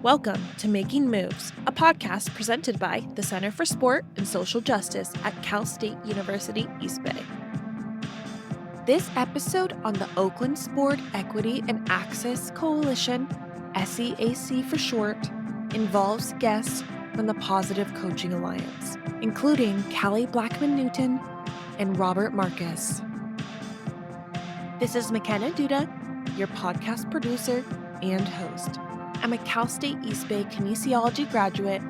Welcome to Making Moves, a podcast presented by the Center for Sport and Social Justice at Cal State University East Bay. This episode on the Oakland Sport Equity and Access Coalition, SEAC for short, involves guests from the Positive Coaching Alliance, including Khali Blackman-Newton and Robert Marcus. This is McKenna Duda, your podcast producer and host. I'm a Cal State East Bay kinesiology graduate,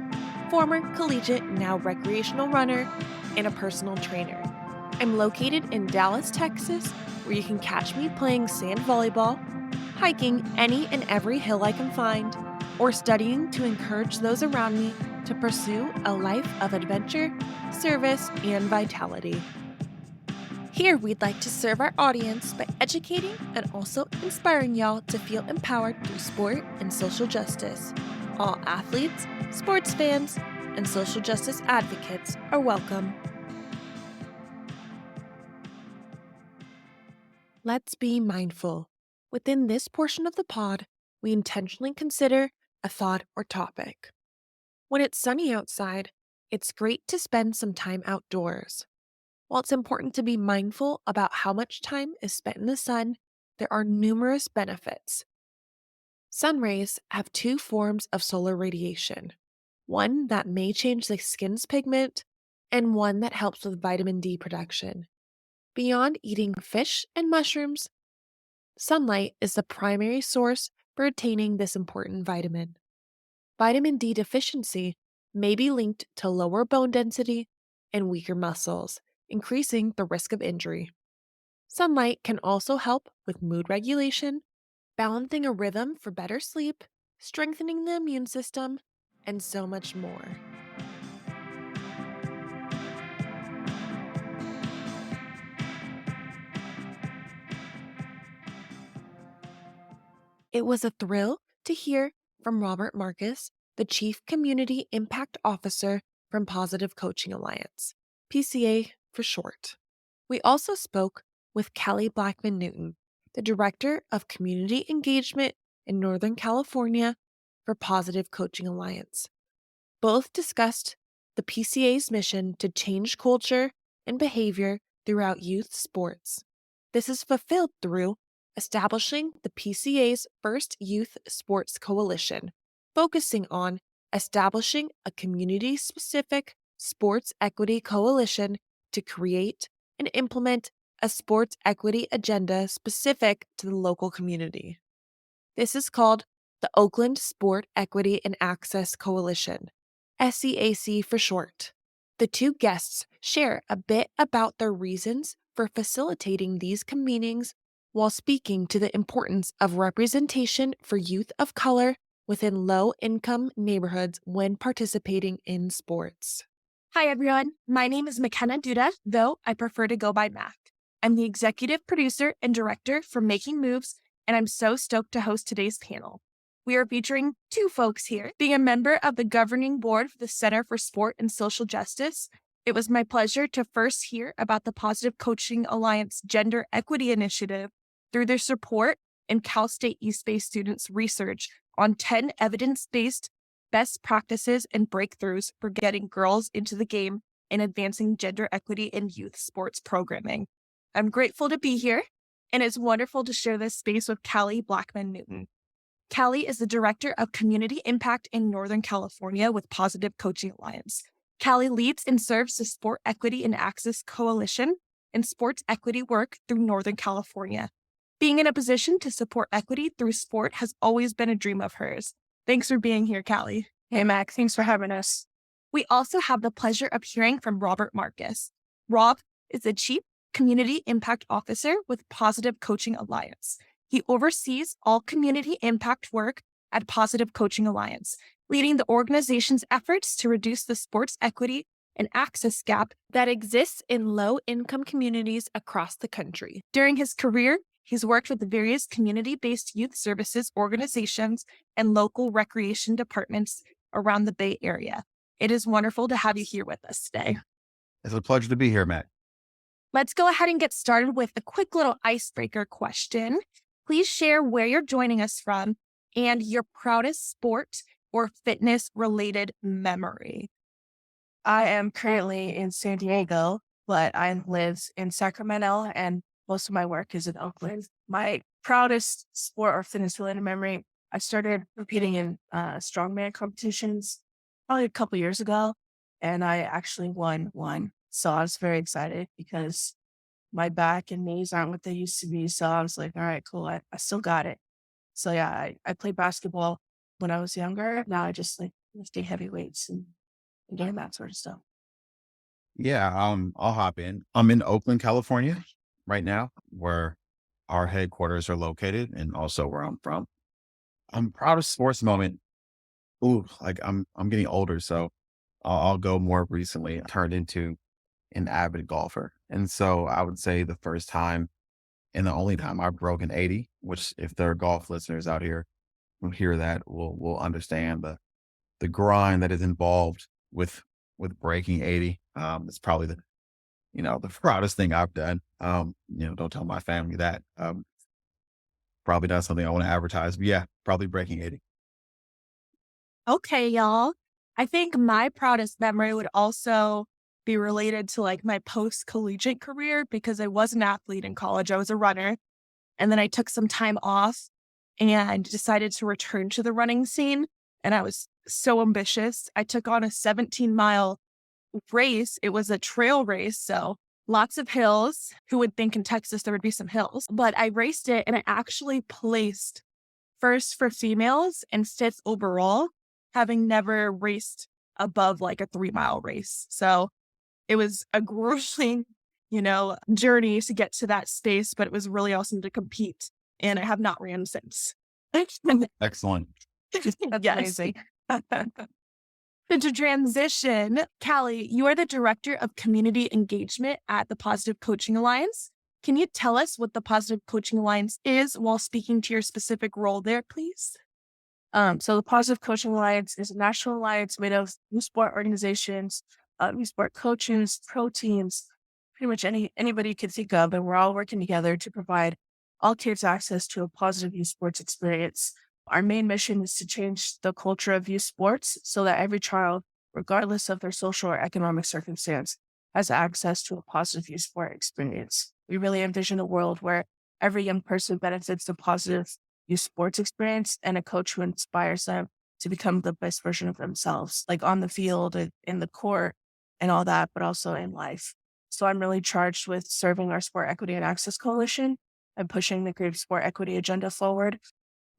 former collegiate, now recreational runner, and a personal trainer. I'm located in Dallas, Texas, where you can catch me playing sand volleyball, hiking any and every hill I can find, or studying to encourage those around me to pursue a life of adventure, service, and vitality. Here, we'd like to serve our audience by educating and also inspiring y'all to feel empowered through sport and social justice. All athletes, sports fans, and social justice advocates are welcome. Let's be mindful. Within this portion of the pod, we intentionally consider a thought or topic. When it's sunny outside, it's great to spend some time outdoors. While it's important to be mindful about how much time is spent in the sun, there are numerous benefits. Sun rays have two forms of solar radiation, one that may change the skin's pigment, and one that helps with vitamin D production. Beyond eating fish and mushrooms, sunlight is the primary source for attaining this important vitamin. Vitamin D deficiency may be linked to lower bone density and weaker muscles, increasing the risk of injury. Sunlight can also help with mood regulation, balancing a rhythm for better sleep, strengthening the immune system, and so much more. It was a thrill to hear from Robert Marcus, the Chief Community Impact Officer from Positive Coaching Alliance, PCA for short. We also spoke with Khali Blackman-Newton, the Director of Community Engagement in Northern California for Positive Coaching Alliance. Both discussed the PCA's mission to change culture and behavior throughout youth sports. This is fulfilled through establishing the PCA's first youth sports coalition, focusing on establishing a community-specific sports equity coalition to create and implement a sports equity agenda specific to the local community. This is called the Oakland Sport Equity and Access Coalition, SEAC for short. The two guests share a bit about their reasons for facilitating these convenings while speaking to the importance of representation for youth of color within low-income neighborhoods when participating in sports. Hi, everyone. My name is McKenna Duda, though I prefer to go by Mac. I'm the executive producer and director for Making Moves, and I'm so stoked to host today's panel. We are featuring two folks here. Being a member of the governing board for the Center for Sport and Social Justice, it was my pleasure to first hear about the Positive Coaching Alliance Gender Equity Initiative through their support in Cal State East Bay students' research on 10 evidence-based best practices and breakthroughs for getting girls into the game and advancing gender equity in youth sports programming. I'm grateful to be here, and it's wonderful to share this space with Khali Blackman-Newton. Khali is the Director of Community Impact in Northern California with Positive Coaching Alliance. Khali leads and serves the Sport Equity and Access Coalition and sports equity work through Northern California. Being in a position to support equity through sport has always been a dream of hers. Thanks for being here, Khali. Hey, Mac. Thanks for having us. We also have the pleasure of hearing from Robert Marcus. Rob is the Chief Community Impact Officer with Positive Coaching Alliance. He oversees all community impact work at Positive Coaching Alliance, leading the organization's efforts to reduce the sports equity and access gap that exists in low-income communities across the country. During his career, he's worked with various community-based youth services organizations and local recreation departments around the Bay Area. It is wonderful to have you here with us today. It's a pleasure to be here, Matt. Let's go ahead and get started with a quick little icebreaker question. Please share where you're joining us from and your proudest sport or fitness related memory? I am currently in San Diego, but I live in Sacramento and most of my work is in Oakland. My proudest sport or fitness related memory, I started competing in strongman competitions probably a couple years ago, and I actually won one. So I was very excited because my back and knees aren't what they used to be. So I was like, all right, cool. I still got it. So yeah, I played basketball when I was younger. Now I just like lifting heavy weights and doing that sort of stuff. Yeah, I'll hop in. I'm in Oakland, California right now, where our headquarters are located and also where I'm from. I'm proud of sports moment. Ooh, like I'm getting older, so I'll go more recently. I turned into an avid golfer. And so I would say the first time and the only time I broke an 80, which if there are golf listeners out here who hear that will understand the grind that is involved with breaking 80. It's probably the proudest thing I've done. Don't tell my family that. Probably not something I want to advertise, but yeah, probably breaking 80. Okay, y'all. I think my proudest memory would also be related to like my post collegiate career because I was an athlete in college. I was a runner. And then I took some time off and decided to return to the running scene. And I was so ambitious. I took on a 17-mile race. It was a trail race. So lots of hills. Who would think in Texas there would be some hills? But I raced it and I actually placed first for females and fifth overall, having never raced above like a 3-mile race. So it was a grueling, journey to get to that space, but it was really awesome to compete. And I have not ran since. Excellent. That's Yes. amazing. So to transition, Khali, you are the Director of Community Engagement at the Positive Coaching Alliance. Can you tell us what the Positive Coaching Alliance is while speaking to your specific role there, please? So the Positive Coaching Alliance is a national alliance made of youth sport organizations, youth sport coaches, pro teams, pretty much anybody you could think of, and we're all working together to provide all kids access to a positive youth sports experience. Our main mission is to change the culture of youth sports so that every child, regardless of their social or economic circumstance, has access to a positive youth sport experience. We really envision a world where every young person benefits from positive youth sports experience and a coach who inspires them to become the best version of themselves, like on the field and in the court and all that, but also in life. So I'm really charged with serving our Sport Equity and Access Coalition and pushing the Great Sport Equity agenda forward.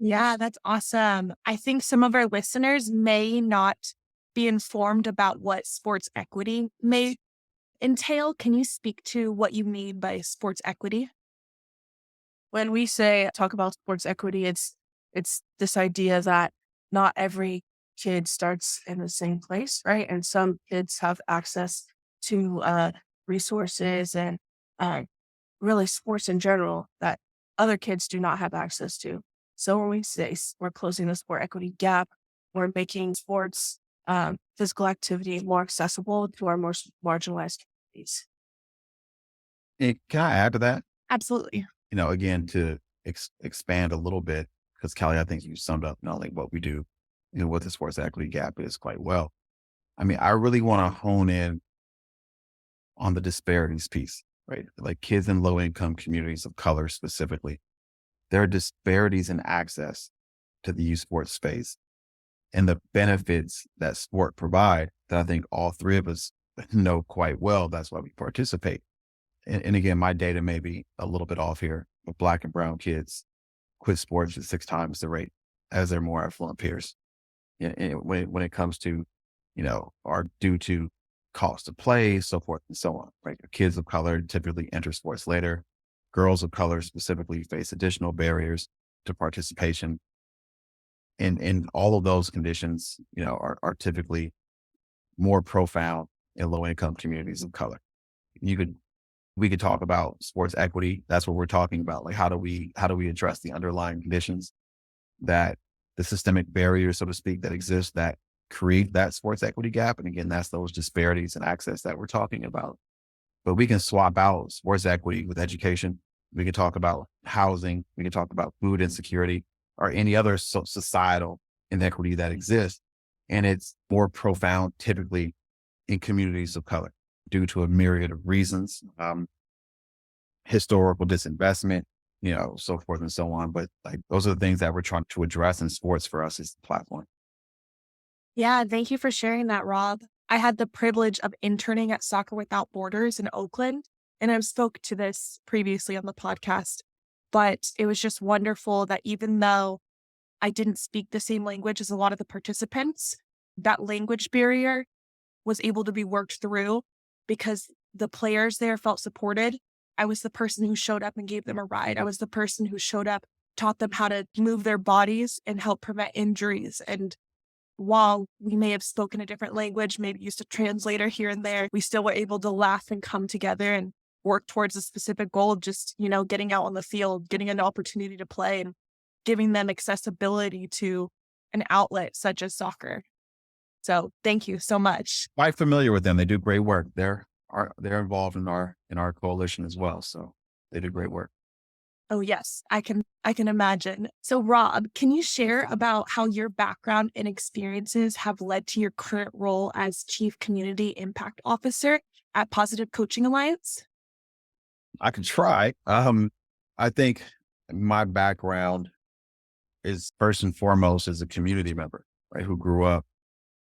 Yeah, that's awesome. I think some of our listeners may not be informed about what sports equity may entail. Can you speak to what you mean by sports equity? When we talk about sports equity, it's this idea that not every kid starts in the same place, right? And some kids have access to resources and uh, really sports in general that other kids do not have access to. So when we say we're closing the sport equity gap, we're making sports physical activity more accessible to our most marginalized communities. And can I add to that? Absolutely. Again, to expand a little bit, because Kelly, I think you summed up not only what we do, what the sports equity gap is quite well. I mean, I really want to hone in on the disparities piece, right? Like kids in low income communities of color specifically, there are disparities in access to the youth sports space and the benefits that sport provide that I think all three of us know quite well. That's why we participate. And again, my data may be a little bit off here, but Black and brown kids quit sports at 6 times the rate as their more affluent peers. And when it comes to, are due to cost of play, so forth and so on, right? Kids of color typically enter sports later. Girls of color specifically face additional barriers to participation. And all of those conditions, are typically more profound in low income communities of color. We could talk about sports equity. That's what we're talking about. Like, how do we address the underlying conditions that the systemic barriers, so to speak, that exist that create that sports equity gap? And again, that's those disparities in access that we're talking about. But we can swap out sports equity with education. We can talk about housing. We can talk about food insecurity or any other societal inequity that exists. And it's more profound typically in communities of color due to a myriad of reasons, historical disinvestment, so forth and so on. But like those are the things that we're trying to address in sports for us as the platform. Yeah, thank you for sharing that, Rob. I had the privilege of interning at Soccer Without Borders in Oakland, and I've spoke to this previously on the podcast, but it was just wonderful that even though I didn't speak the same language as a lot of the participants, that language barrier was able to be worked through because the players there felt supported. I was the person who showed up and gave them a ride. I was the person who showed up, taught them how to move their bodies and help prevent injuries. And while we may have spoken a different language, maybe used a translator here and there, we still were able to laugh and come together and work towards a specific goal of just, getting out on the field, getting an opportunity to play and giving them accessibility to an outlet such as soccer. So thank you so much. Quite familiar with them. They do great work. They're involved in our coalition as well. So they do great work. Oh yes, I can imagine. So Rob, can you share about how your background and experiences have led to your current role as Chief Community Impact Officer at Positive Coaching Alliance? I can try. I think my background is first and foremost as a community member, right? Who grew up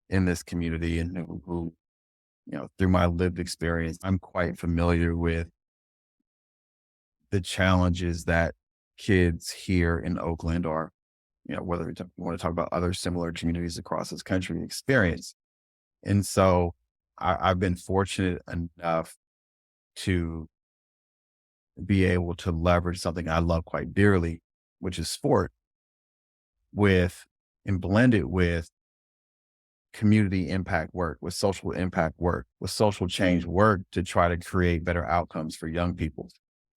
in this community and who through my lived experience, I'm quite familiar with the challenges that kids here in Oakland or, whether we want to talk about other similar communities across this country experience. And so I've been fortunate enough to be able to leverage something I love quite dearly, which is sport, and blend it with community impact work, with social impact work, with social change work to try to create better outcomes for young people.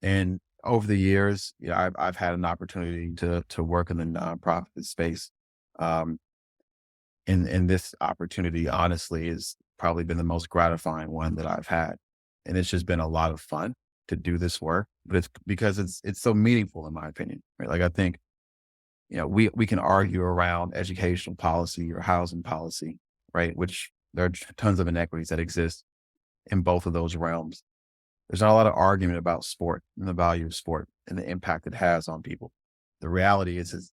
And over the years, I've had an opportunity to work in the nonprofit space. And this opportunity, honestly, has probably been the most gratifying one that I've had. And it's just been a lot of fun to do this work, but it's because it's so meaningful, in my opinion. Right? Like I think, we can argue around educational policy or housing policy, right? Which there are tons of inequities that exist in both of those realms. There's not a lot of argument about sport and the value of sport and the impact it has on people. The reality is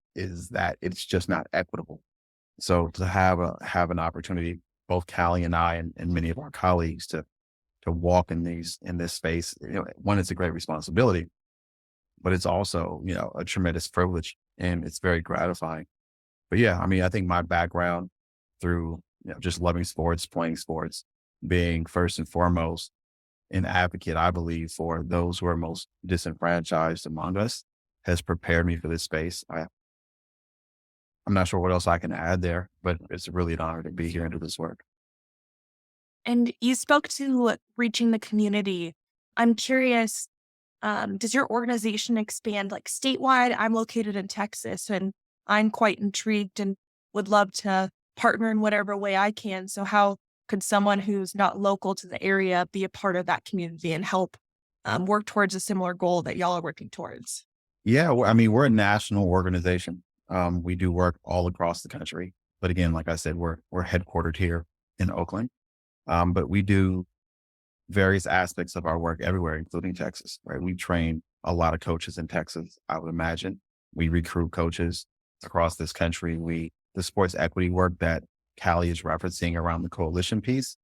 that it's just not equitable. So to have an opportunity, both Khali and I and many of our colleagues to walk in this space, one, it's a great responsibility, but it's also, a tremendous privilege and it's very gratifying. But yeah, I think my background through, just loving sports, playing sports, being first and foremost an advocate, I believe, for those who are most disenfranchised among us has prepared me for this space. I'm not sure what else I can add there, but it's really an honor to be here and do this work. And you spoke to reaching the community. I'm curious, does your organization expand like statewide? I'm located in Texas and I'm quite intrigued and would love to partner in whatever way I can. So how could someone who's not local to the area be a part of that community and help work towards a similar goal that y'all are working towards? Yeah, we're a national organization. We do work all across the country, but again, like I said, we're headquartered here in Oakland. But we do various aspects of our work everywhere, including Texas, right? We train a lot of coaches in Texas, I would imagine. We recruit coaches across this country. The sports equity work that Khali is referencing around the coalition piece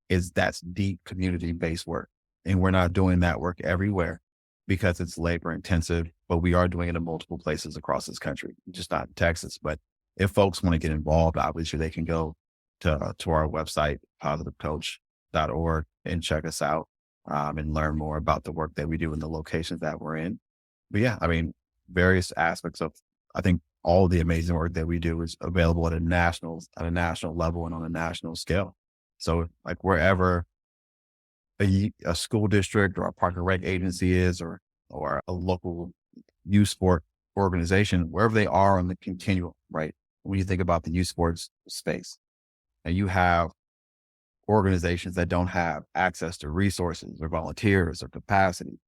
that's deep community-based work. And we're not doing that work everywhere because it's labor intensive, but we are doing it in multiple places across this country, just not in Texas. But if folks want to get involved, obviously they can go to our website, positivecoach.org, and check us out and learn more about the work that we do in the locations that we're in. But yeah, various aspects of, I think all the amazing work that we do is available at a national level and on a national scale. So like wherever a school district or a park and rec agency is, or a local youth sport organization, wherever they are on the continuum, right? When you think about the youth sports space, and you have organizations that don't have access to resources or volunteers or capacity.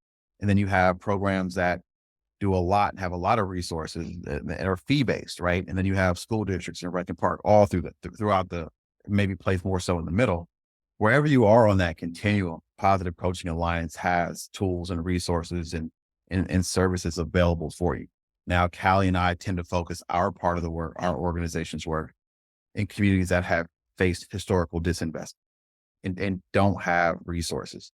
And then you have programs that do a lot and have a lot of resources that are fee based, right? And then you have school districts in Recton Park all throughout the maybe place more so in the middle. Wherever you are on that continuum, Positive Coaching Alliance has tools and resources and services available for you. Now, Callie and I tend to focus our part of the work, our organization's work, in communities that have faced historical disinvestment and don't have resources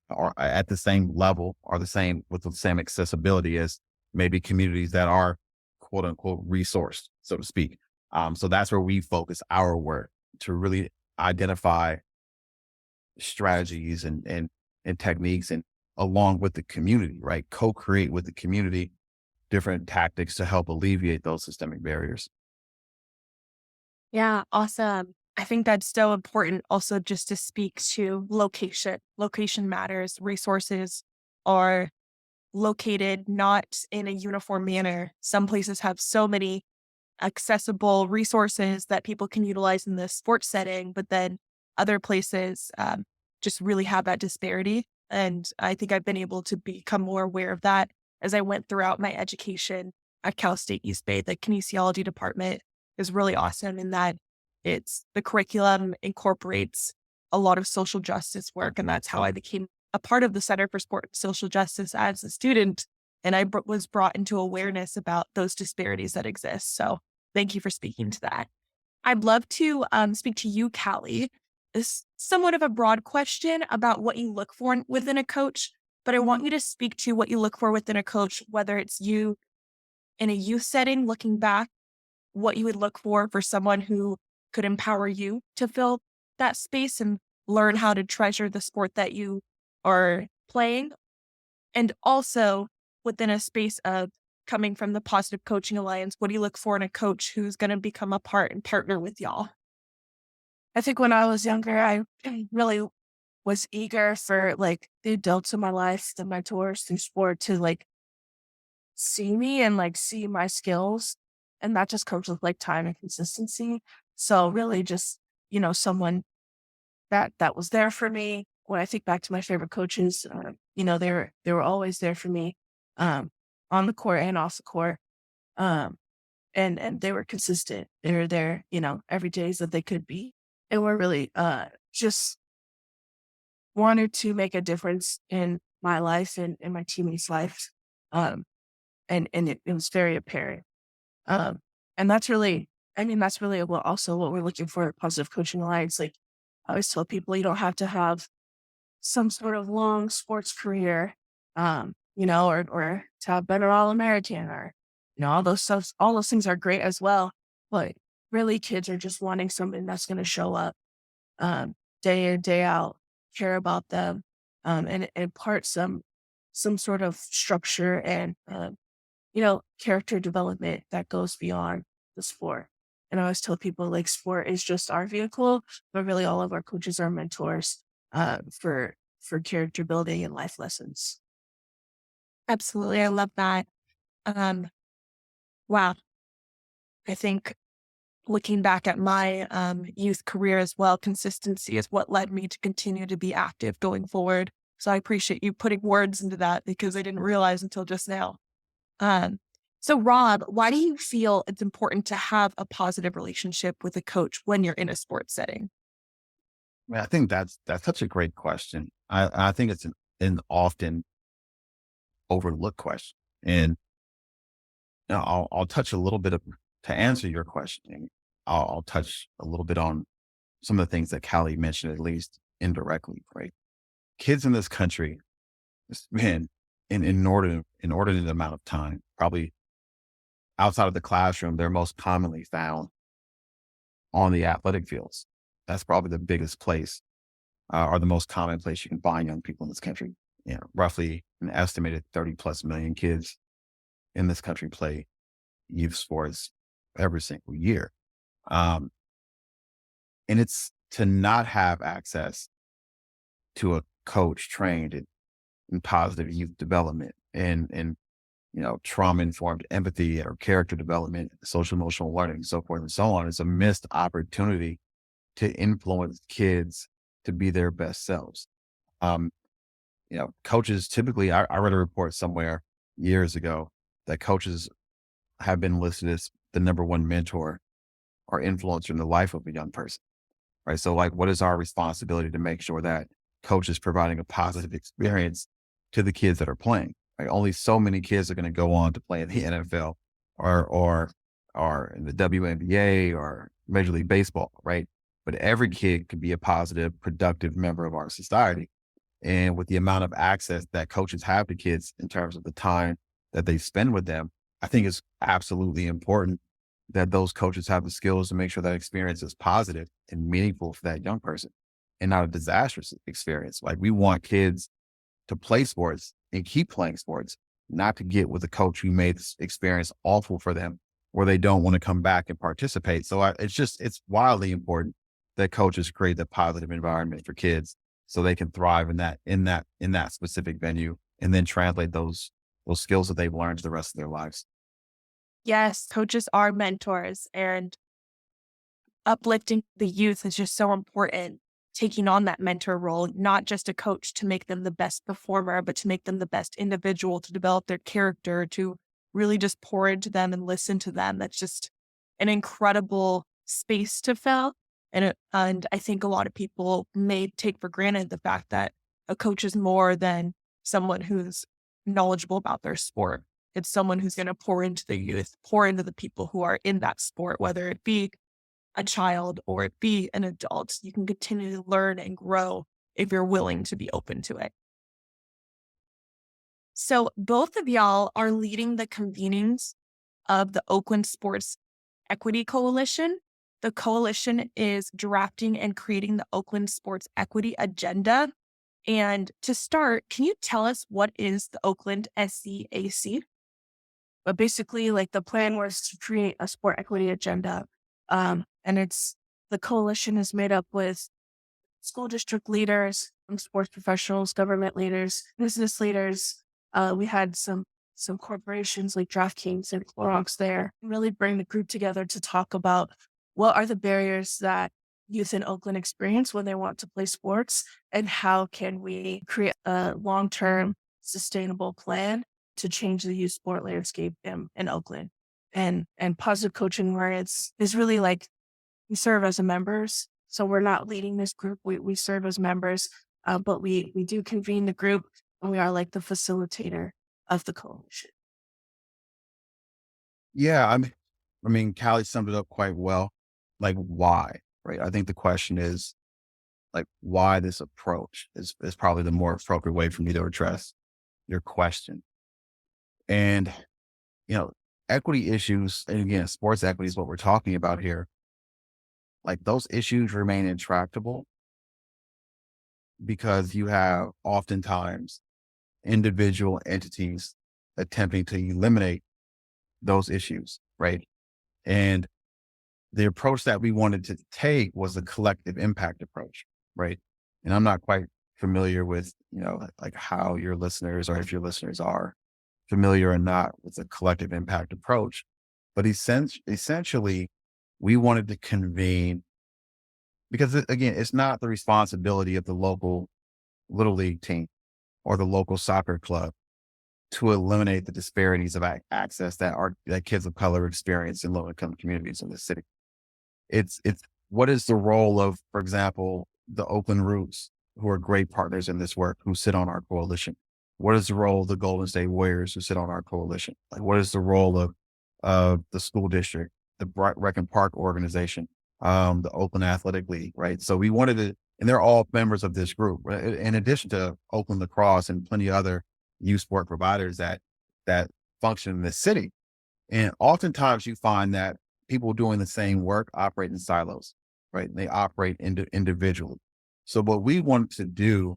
or at the same level or the same with the same accessibility as maybe communities that are quote unquote resourced, so to speak. So that's where we focus our work to really identify strategies and techniques and along with the community, right? Co-create with the community different tactics to help alleviate those systemic barriers. Yeah, awesome. I think that's so important also just to speak to location. Location matters. Resources are located not in a uniform manner. Some places have so many accessible resources that people can utilize in the sports setting, but then other places just really have that disparity. And I think I've been able to become more aware of that as I went throughout my education at Cal State East Bay. The kinesiology department is really awesome in that the curriculum incorporates a lot of social justice work. And that's how I became a part of the Center for Sport and Social Justice as a student. And was brought into awareness about those disparities that exist. So thank you for speaking to that. I'd love to speak to you, Callie. It's somewhat of a broad question about what you look for within a coach, but I want you to speak to what you look for within a coach, whether it's you in a youth setting, looking back, what you would look for someone who could empower you to fill that space and learn how to treasure the sport that you are playing. And also within a space of coming from the Positive Coaching Alliance, what do you look for in a coach who's going to become a part and partner with y'all? I think when I was younger, I really was eager for like the adults in my life, the mentors through sport to like see me and like see my skills. And that just comes with like time and consistency. So really just, someone that was there for me. When I think back to my favorite coaches, they were always there for me, on the court and off the court. And they were consistent. They were there, every day that they could be. And were really just wanted to make a difference in my life and in my teammates' life. Um, and it was very apparent. Um, and that's really what we're looking for at Positive Coaching Alliance. Like I always tell people, you don't have to have some sort of long sports career, or to have been an All-American or, all those things are great as well. But really kids are just wanting something that's going to show up, day in, day out, care about them, and impart some sort of structure and, character development that goes beyond the sport. And I always tell people like sport is just our vehicle, but really all of our coaches are mentors, for character building and life lessons. Absolutely. I love that. Um, wow. I think looking back at my youth career as well, consistency is what led me to continue to be active going forward. So I appreciate you putting words into that because I didn't realize until just now. Um, so Rob, why do you feel it's important to have a positive relationship with a coach when you're in a sports setting? I think that's such a great question. I think it's an often overlooked question. And I'll touch a little bit to answer your question. I'll touch a little bit on some of the things that Callie mentioned, at least indirectly, right? Kids in this country, man, in inordinate amount of time, probably outside of the classroom, they're most commonly found on the athletic fields. That's probably the biggest place, or the most common place you can find young people in this country. Roughly an estimated 30 plus million kids in this country play youth sports every single year. Um, and it's to not have access to a coach trained in positive youth development and trauma informed empathy or character development, social emotional learning, so forth and so on. It's a missed opportunity to influence kids to be their best selves. Um, Coaches typically, I read a report somewhere years ago that coaches have been listed as the number one mentor or influencer in the life of a young person, right? So like, what is our responsibility to make sure that coach is providing a positive experience to the kids that are playing, right? Only so many kids are going to go on to play in the NFL or in the WNBA or Major League Baseball, right? But every kid can be a positive, productive member of our society. And with the amount of access that coaches have to kids in terms of the time that they spend with them, I think it's absolutely important that those coaches have the skills to make sure that experience is positive and meaningful for that young person and not a disastrous experience. Like we want kids to play sports and keep playing sports, not to get with a coach who made this experience awful for them where they don't want to come back and participate. So it's wildly important that coaches create the positive environment for kids so they can thrive in that specific venue and then translate those skills that they've learned to the rest of their lives. Yes, coaches are mentors, and uplifting the youth is just so important. Taking on that mentor role, not just a coach to make them the best performer, but to make them the best individual, to develop their character, to really just pour into them and listen to them. That's just an incredible space to fill. And I think a lot of people may take for granted the fact that a coach is more than someone who's knowledgeable about their sport. It's someone who's going to pour into the youth, pour into the people who are in that sport, whether it be a child or it be an adult. You can continue to learn and grow if you're willing to be open to it. So both of y'all are leading the convenings of the Oakland Sports Equity Coalition. The coalition is drafting and creating the Oakland Sports Equity Agenda. And to start, can you tell us what is the Oakland SEAC? But basically, like the plan was to create a sport equity agenda. And the coalition is made up with school district leaders, sports professionals, government leaders, business leaders. We had some corporations like DraftKings and Clorox there, really bring the group together to talk about what are the barriers that youth in Oakland experience when they want to play sports, and how can we create a long-term sustainable plan to change the youth sport landscape in Oakland. And positive coaching, where is really like we serve as members. So we're not leading this group. We serve as members, but we do convene the group, and we are like the facilitator of the coalition. Yeah. I mean, Callie summed it up quite well. Like why, right? I think the question is like, why this approach is probably the more appropriate way for me to address your question. And, equity issues, and again, sports equity is what we're talking about here. Like those issues remain intractable because you have oftentimes individual entities attempting to eliminate those issues, right? And the approach that we wanted to take was a collective impact approach, right? And I'm not quite familiar with, like how your listeners, or if your listeners are familiar or not with the collective impact approach, but essentially we wanted to convene because again, it's not the responsibility of the local little league team or the local soccer club to eliminate the disparities of access that kids of color experience in low income communities in the city. It's what is the role of, for example, the Oakland Roots, who are great partners in this work, who sit on our coalition? What is the role of the Golden State Warriors, who sit on our coalition? Like, what is the role of the school district, the Rec and Park organization, the Oakland Athletic League, right? So we wanted to, and they're all members of this group, right? In addition to Oakland Lacrosse and plenty of other youth sport providers that function in the city. And oftentimes you find that people doing the same work operate in silos, right? They operate individually. So what we wanted to do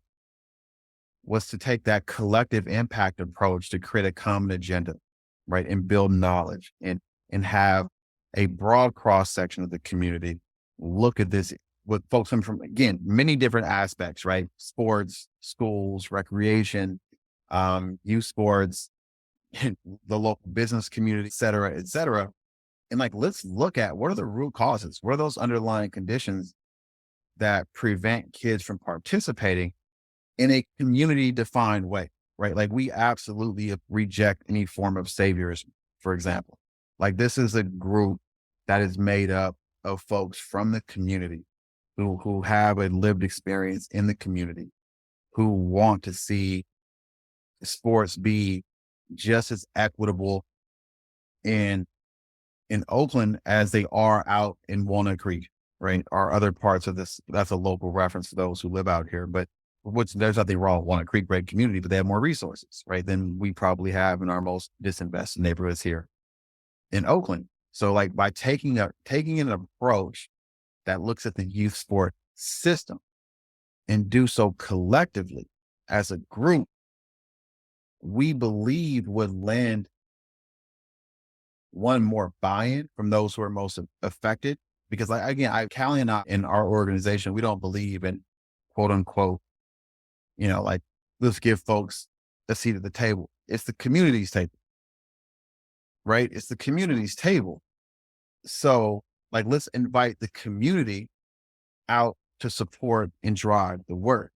was to take that collective impact approach to create a common agenda, right? And build knowledge and have a broad cross section of the community look at this with folks from, again, many different aspects, right? Sports, schools, recreation, youth sports, the local business community, et cetera, et cetera. And like, let's look at what are the root causes? What are those underlying conditions that prevent kids from participating in a community defined way, right? Like we absolutely reject any form of saviorism, for example. Like this is a group that is made up of folks from the community who have a lived experience in the community, who want to see sports be just as equitable in Oakland as they are out in Walnut Creek, right? Or other parts of this. That's a local reference to those who live out here, but which there's nothing wrong with Walnut Creek great community, but they have more resources, right? Than we probably have in our most disinvested neighborhoods here in Oakland. So like by taking an approach that looks at the youth sport system and do so collectively as a group, we believe would lend one more buy-in from those who are most affected. Because like, again, Callie and I in our organization, we don't believe in quote unquote, like let's give folks a seat at the table. It's the community's table, right? It's the community's table. So like, let's invite the community out to support and drive the work.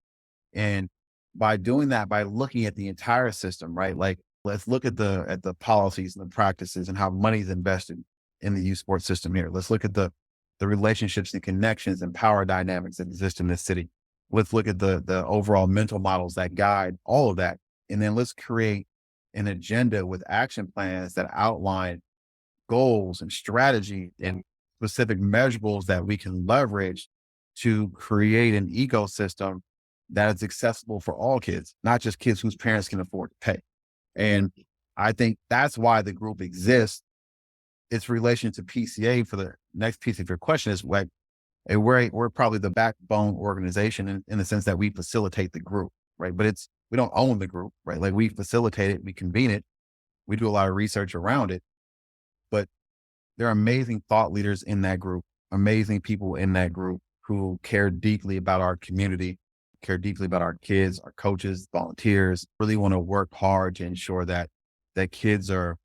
And by doing that, by looking at the entire system, right? Like let's look at the policies and the practices and how money is invested in the youth sports system here. Let's look at the relationships and connections and power dynamics that exist in this city. Let's look at the overall mental models that guide all of that. And then let's create an agenda with action plans that outline goals and strategy and specific measurables that we can leverage to create an ecosystem that is accessible for all kids, not just kids whose parents can afford to pay. And I think that's why the group exists. Its relation to PCA for the next piece of your question is like, we're probably the backbone organization in the sense that we facilitate the group, right? But we don't own the group, right? Like we facilitate it, we convene it, we do a lot of research around it, but there are amazing thought leaders in that group, amazing people in that group who care deeply about our community, care deeply about our kids, our coaches, volunteers, really want to work hard to ensure that kids are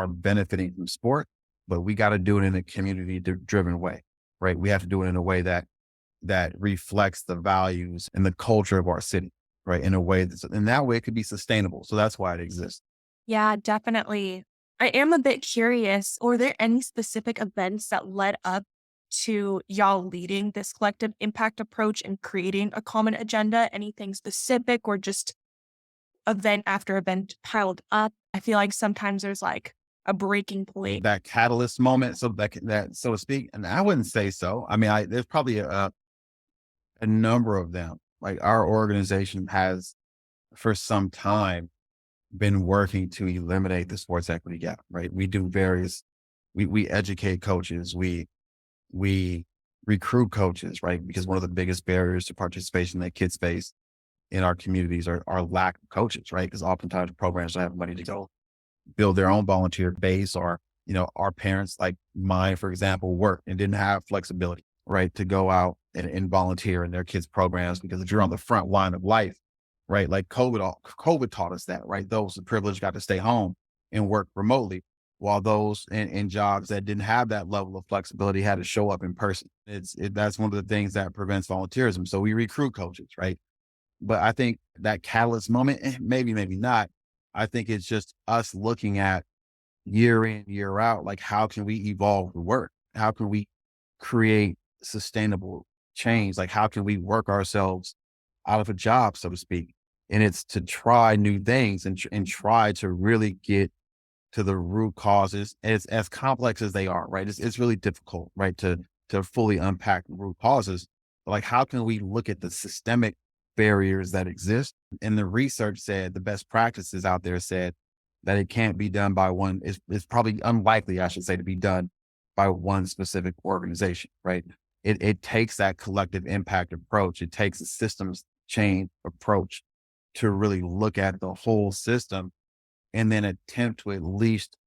benefiting from sport, but we got to do it in a community driven way, right? We have to do it in a way that reflects the values and the culture of our city, right? In a way in that way it could be sustainable. So that's why it exists. Yeah, definitely. I am a bit curious. Were there any specific events that led up to y'all leading this collective impact approach and creating a common agenda? Anything specific or just event after event piled up? I feel like sometimes there's like a breaking point. That catalyst moment, so that so to speak, and I wouldn't say so. I mean, there's probably a number of them. Like our organization has for some time been working to eliminate the sports equity gap, right? We do we educate coaches, we recruit coaches, right? Because one of the biggest barriers to participation that kids face in our communities are lack of coaches, right? Because oftentimes programs don't have money to go build their own volunteer base, or, our parents, like mine, for example, worked and didn't have flexibility, right? To go out and volunteer in their kids' programs, because if you're on the front line of life, right? Like COVID taught us that, right? Those with privilege got to stay home and work remotely, while those in jobs that didn't have that level of flexibility had to show up in person. That's one of the things that prevents volunteerism. So we recruit coaches, right? But I think that catalyst moment, maybe not. I think it's just us looking at year in, year out, like how can we evolve the work? How can we create sustainable change? Like how can we work ourselves out of a job, so to speak? And it's to try new things and try to really get to the root causes, as complex as they are, right? It's really difficult, right? To fully unpack the root causes. But like, how can we look at the systemic barriers that exist? And the research said, the best practices out there said that it can't be done by one. It's probably unlikely, I should say, to be done by one specific organization, right? It takes that collective impact approach. It takes a systems chain approach to really look at the whole system and then attempt to at least,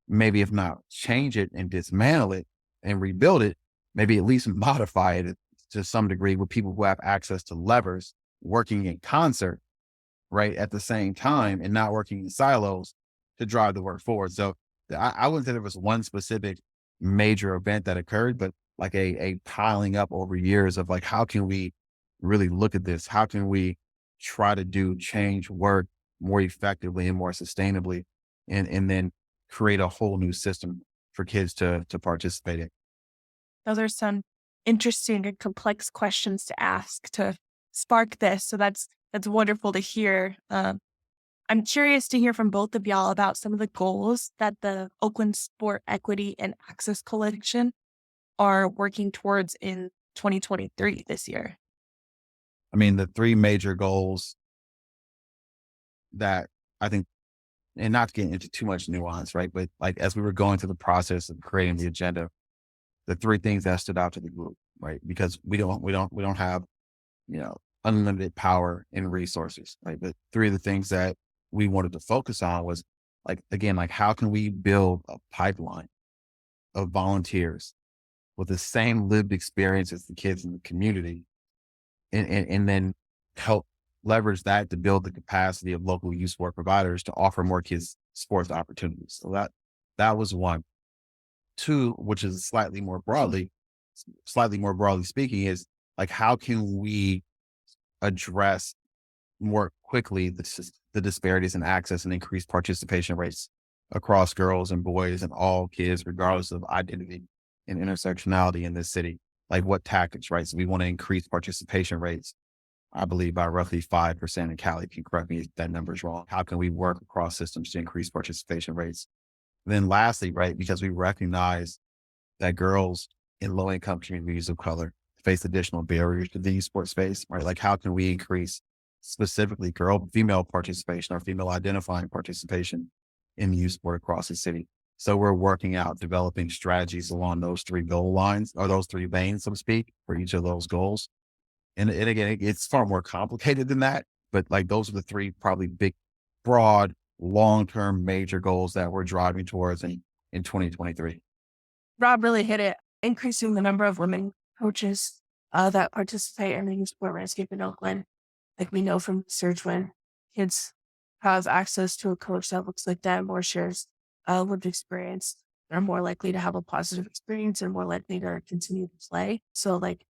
maybe if not change it and dismantle it and rebuild it, maybe at least modify it to some degree with people who have access to levers working in concert, right, at the same time, and not working in silos to drive the work forward. So I wouldn't say there was one specific major event that occurred, but like a piling up over years of like, how can we really look at this? How can we try to do change work more effectively and more sustainably, and then create a whole new system for kids to participate in. Those are some interesting and complex questions to ask to spark this. So that's wonderful to hear. I'm curious to hear from both of y'all about some of the goals that the Oakland Sport Equity and Access Coalition are working towards in 2023 this year. I mean, the three major goals that I think, and not to get into too much nuance, right? But like as we were going through the process of creating the agenda, the three things that stood out to the group, right? Because we don't have, unlimited power and resources, right? But three of the things that we wanted to focus on was like, again, like how can we build a pipeline of volunteers with the same lived experience as the kids in the community, and then help leverage that to build the capacity of local youth sport providers to offer more kids sports opportunities. So that was one. Two, which is slightly more broadly speaking, is like how can we address more quickly the disparities in access and increase participation rates across girls and boys and all kids, regardless of identity and intersectionality in this city. Like what tactics, right? So we want to increase participation rates, I believe by roughly 5%. And Khali can correct me if that number is wrong. How can we work across systems to increase participation rates? And then lastly, right, because we recognize that girls in low income communities of color face additional barriers to the youth sports space, right? Like how can we increase specifically female participation or female identifying participation in youth sport across the city? So we're working out developing strategies along those three goal lines or those three veins, so to speak, for each of those goals. And again, it's far more complicated than that, but like those are the three probably big, broad, long-term major goals that we're driving towards in 2023. Rob really hit it. Increasing the number of women coaches that participate in the youth sport landscape in Oakland. Like we know from research, when kids have access to a coach that looks like them or shares lived experience, they're more likely to have a positive experience and more likely to continue to play. So like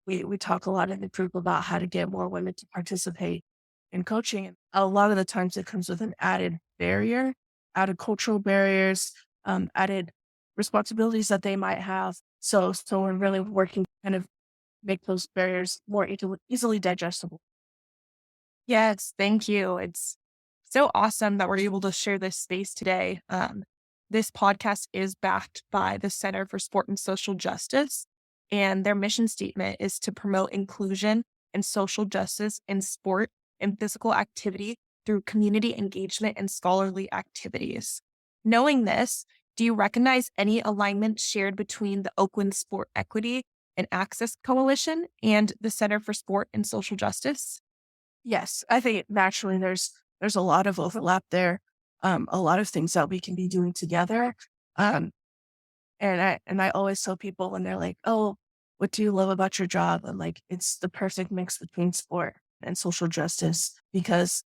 we talk a lot in the group about how to get more women to participate in coaching. A lot of the times it comes with an added barrier, added cultural barriers, added responsibilities that they might have. So we're really working to kind of make those barriers more easily digestible. Yes, thank you. It's so awesome that we're able to share this space today. This podcast is backed by the Center for Sport and Social Justice, and their mission statement is to promote inclusion and social justice in sport and physical activity through community engagement and scholarly activities. Knowing this, do you recognize any alignment shared between the Oakland Sport Equity and Access Coalition and the Center for Sport and Social Justice? Yes, I think naturally there's a lot of overlap there, a lot of things that we can be doing together. Um, and I always tell people when they're like, "Oh, what do you love about your job?" I'm like, it's the perfect mix between sport and social justice, because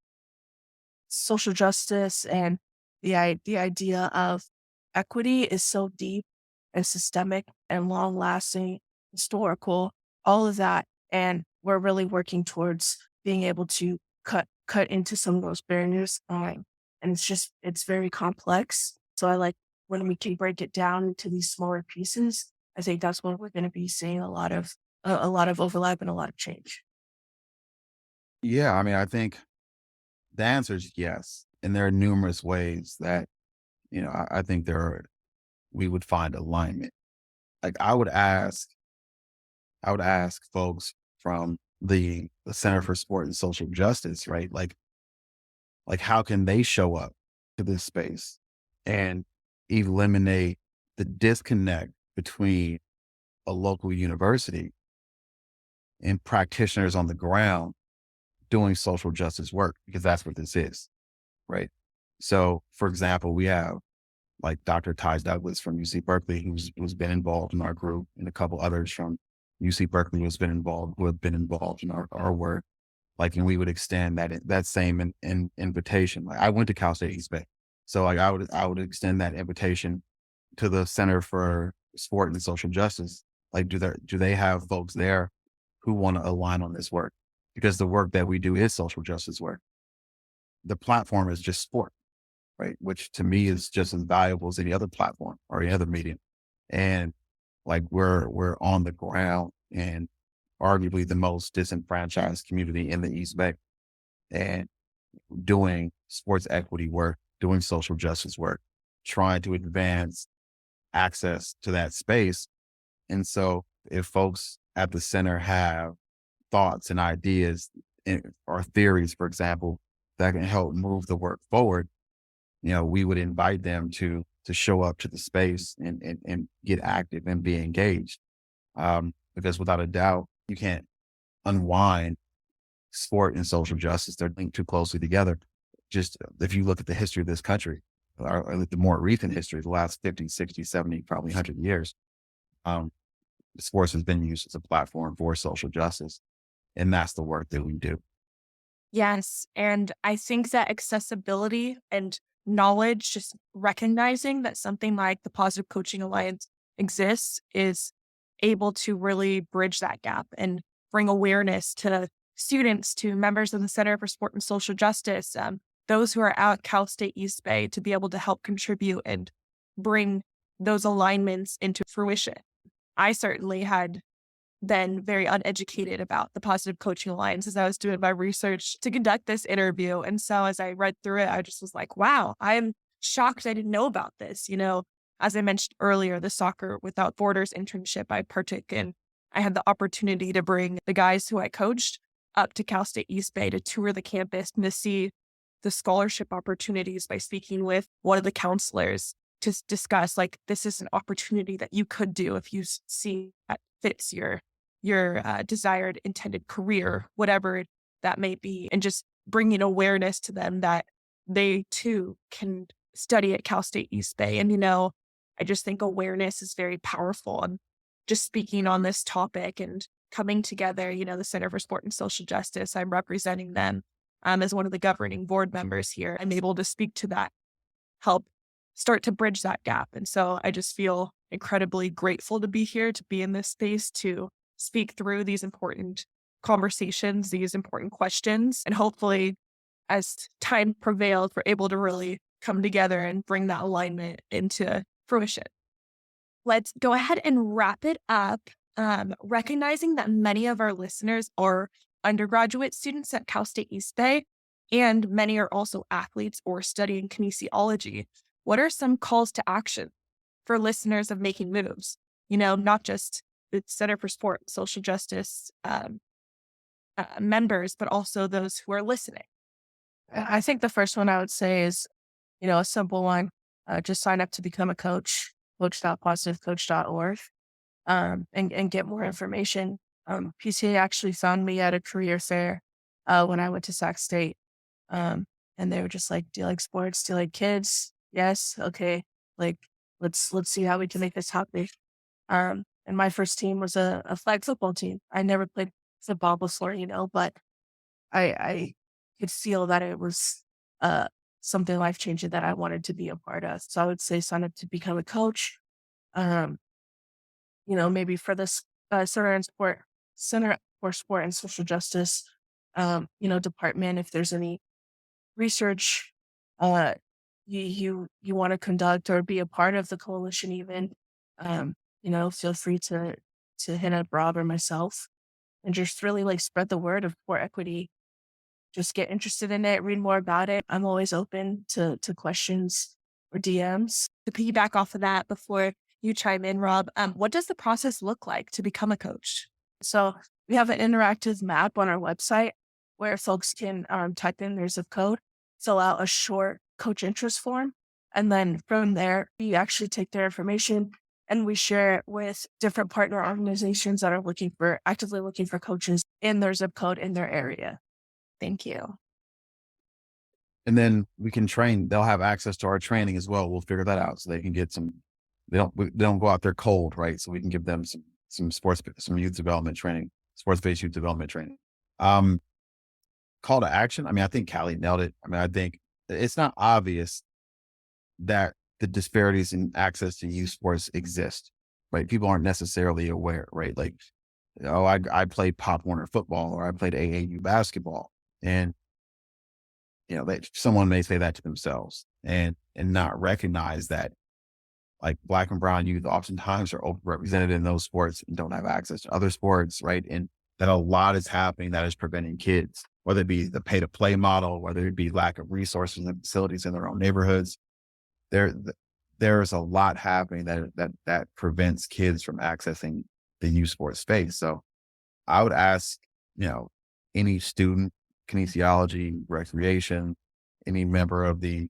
social justice and the idea of equity is so deep and systemic and long lasting, historical, all of that. And we're really working towards being able to cut into some of those barriers. And it's very complex. So I like when we can break it down into these smaller pieces. I think that's when we're going to be seeing a lot of overlap and a lot of change. Yeah, I mean, I think the answer is yes. And there are numerous ways that, I think we would find alignment. Like I would ask folks from the Center for Sport and Social Justice, right? Like how can they show up to this space and eliminate the disconnect between a local university and practitioners on the ground doing social justice work, because that's what this is, right? So, for example, we have like Dr. Ty Douglas from UC Berkeley, who's been involved in our group, and a couple others from UC Berkeley who have been involved in our work. Like, and we would extend that same invitation. Like, I went to Cal State East Bay, so like I would extend that invitation to the Center for Sport and Social Justice. Like, do they have folks there who want to align on this work? because the work that we do is social justice work. The platform is just sport, right? Which to me is just as valuable as any other platform or any other medium. And like we're on the ground and arguably the most disenfranchised community in the East Bay, and doing sports equity work, doing social justice work, trying to advance access to that space. And so if folks at the center have thoughts and ideas or theories, for example, that can help move the work forward, we would invite them to show up to the space and get active and be engaged. Because without a doubt, you can't unwind sport and social justice. They're linked too closely together. Just if you look at the history of this country, or the more recent history, the last 50, 60, 70, probably 100 years, um, sports has been used as a platform for social justice. And that's the work that we do. Yes. And I think that accessibility and knowledge, just recognizing that something like the Positive Coaching Alliance exists, is able to really bridge that gap and bring awareness to students, to members of the Center for Sport and Social Justice, those who are at Cal State East Bay, to be able to help contribute and bring those alignments into fruition. I certainly had been very uneducated about the Positive Coaching Alliance as I was doing my research to conduct this interview. And so as I read through it, I just was like, wow, I'm shocked I didn't know about this. As I mentioned earlier, the Soccer Without Borders internship I partook in, I had the opportunity to bring the guys who I coached up to Cal State East Bay to tour the campus and to see the scholarship opportunities by speaking with one of the counselors to discuss, like, this is an opportunity that you could do if you see that fits your desired intended career, whatever that may be, and just bringing awareness to them that they too can study at Cal State East Bay. And, I just think awareness is very powerful. And just speaking on this topic and coming together, the Center for Sport and Social Justice, I'm representing them as one of the governing board members here. I'm able to speak to that, help start to bridge that gap. And so I just feel incredibly grateful to be here, to be in this space, to speak through these important conversations, these important questions. And hopefully, as time prevails, we're able to really come together and bring that alignment into fruition. Let's go ahead and wrap it up, recognizing that many of our listeners are undergraduate students at Cal State East Bay, and many are also athletes or studying kinesiology. What are some calls to action for listeners of making moves? Not just the Center for Sport and Social Justice members, but also those who are listening. I think the first one I would say is, a simple one. Just sign up to become a coach, coach.positivecoach.org, and get more information. PCA actually found me at a career fair when I went to Sac State. And they were just like, do you like sports? Do you like kids? Yes. Okay. Like, let's see how we can make this happen. And my first team was a flag football team. I never played football before, but I could feel that it was something life-changing that I wanted to be a part of. So I would say sign up to become a coach. Maybe for this Center for Sport and Social Justice, department, if there's any research you want to conduct or be a part of the coalition even, feel free to hit up Rob or myself and just really spread the word of sport equity. Just get interested in it, read more about it. I'm always open to questions or DMs. To piggyback off of that before you chime in, Rob, what does the process look like to become a coach? So we have an interactive map on our website where folks can type in their zip code, fill out a short coach interest form. And then from there, we actually take their information and we share it with different partner organizations that are actively looking for coaches in their zip code in their area. Thank you. And then we can train. They'll have access to our training as well. We'll figure that out so they can get some. They don't go out there cold, right? So we can give them some youth development training, sports-based youth development training. Call to action. I think Khali nailed it. I think it's not obvious that the disparities in access to youth sports exist, right? People aren't necessarily aware, right? Like oh, I played Pop Warner football or I played AAU basketball. And, someone may say that to themselves and not recognize that like black and brown youth oftentimes are overrepresented in those sports and don't have access to other sports, right? And that a lot is happening that is preventing kids, whether it be the pay to play model, whether it be lack of resources and facilities in their own neighborhoods. There, there's a lot happening that prevents kids from accessing the youth sports space. So I would ask, you know, any student, kinesiology, recreation, any member of the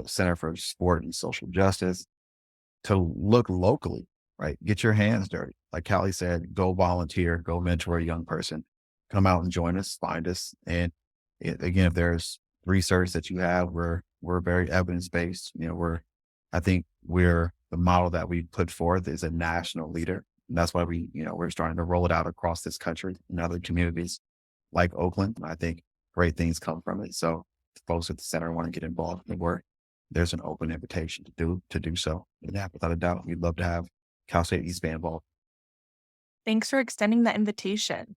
Center for Sport and Social Justice to look locally, right? Get your hands dirty. Like Callie said, go volunteer, go mentor a young person, come out and join us, find us. And again, if there's research that you have, we're very evidence based. I think we're the model that we put forth is a national leader. And that's why we're starting to roll it out across this country and other communities like Oakland. I think great things come from it. So if folks at the center want to get involved in the work, there's an open invitation to do so. And yeah, without a doubt, we'd love to have Cal State East Bay involved. Thanks for extending that invitation.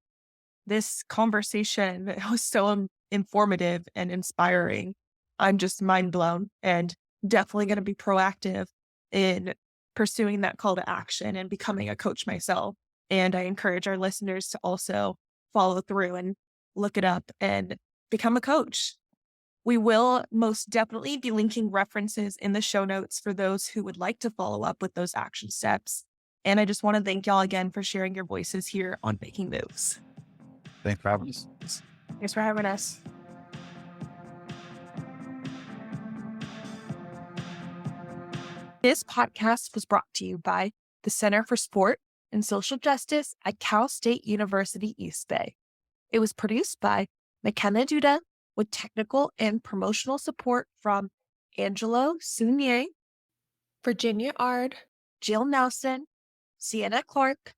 This conversation was so informative and inspiring. I'm just mind blown and definitely going to be proactive in pursuing that call to action and becoming a coach myself. And I encourage our listeners to also follow through and look it up and become a coach. We will most definitely be linking references in the show notes for those who would like to follow up with those action steps. And I just want to thank y'all again for sharing your voices here on Making Moves. Thanks for having us. Thanks for having us. This podcast was brought to you by the Center for Sport and Social Justice at Cal State University East Bay. It was produced by McKenna Duda with technical and promotional support from Angelo Sunier, Virginia Ard, Jill Nelson, Sienna Clark,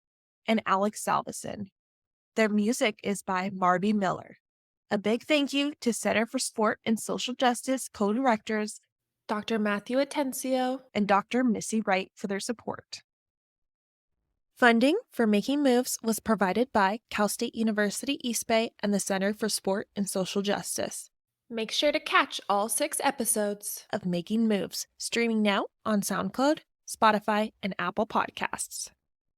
and Alex Salveson. Their music is by Marby Miller. A big thank you to Center for Sport and Social Justice co-directors Dr. Matthew Atencio, and Dr. Missy Wright for their support. Funding for Making Moves was provided by Cal State University East Bay and the Center for Sport and Social Justice. Make sure to catch all 6 episodes of Making Moves, streaming now on SoundCloud, Spotify, and Apple Podcasts.